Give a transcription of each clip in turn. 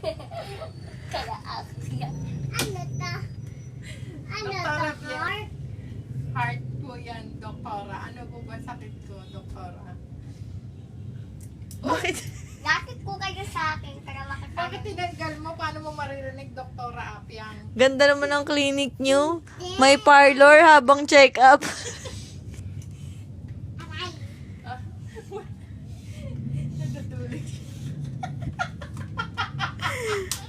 Kaya ako. Ano to? Ano Doktora, to? Heart? Heart po yan, doktora. Ano po ba sakit ko, doktora? Bakit? Lapit ko kayo sa akin para Bakit makatayo. tinanggal mo? Paano mo maririnig, doktora Apyang? Ganda naman ang clinic nyo. May parlor habang check-up. Aray. Ah, natutulog.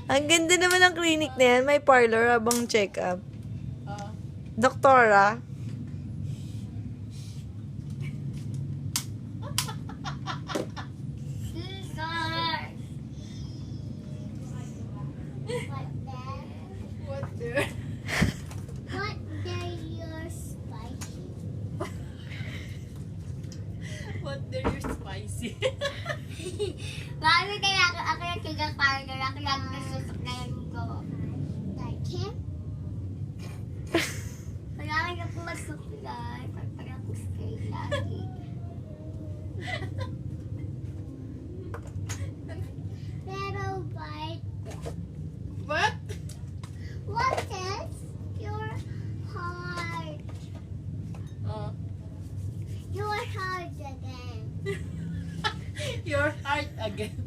Ang ganda naman ang clinic na yan. May parlor habang check-up. Ah, Doktora? Scissors. what the? What are your spicy? What the? You're spicy. Mami, kaya ako yung tiga-partner. Ako lang nasusuklayan ko. Like him? Kailangan niya po magsuklay. Para ako straight lagi. Pero what? What? What is your heart? Oh. Your heart again. Your heart again.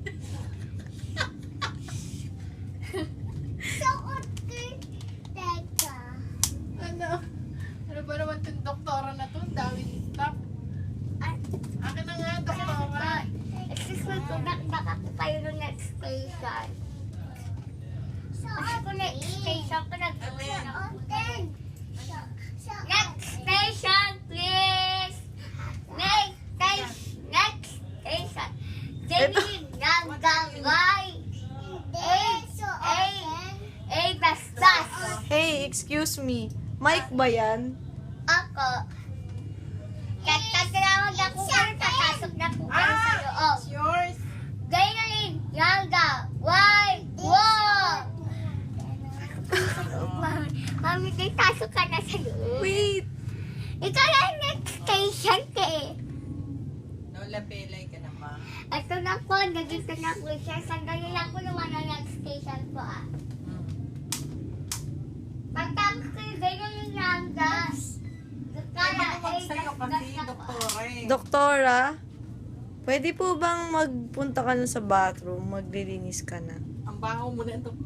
So, okay. Teka. Ano? Ano ba naman itong doktora na to? Ang daming stop. Akin na nga, doktora. Excuse me po, back ako kayo ng next station. Kasi po next station ko nagtuloy na ako. Next station, please! Next station. Jenny Nangangay. A Bastas. Hey, excuse me. Mike ba yan? Ako. Tatawag ako kayo, tatasok na po kayo sa loob. It's yours. Ganyan, Yanga. Why? Wow! Mami, kayo tasok ka na sa loob. Wait. Ikaw lang next station ka eh. Lola, pelay ka naman. Ito na po, nandito na po siya. Sandali lang po naman ang next station po ah. Pagtapos kayo, ganyan yung Yanga. Ano naman sa'yo kasi, doktora eh. Doktora? Pwede po bang magpunta ka na sa bathroom? Maglilinis ka na. Ang baho mo na, doktora.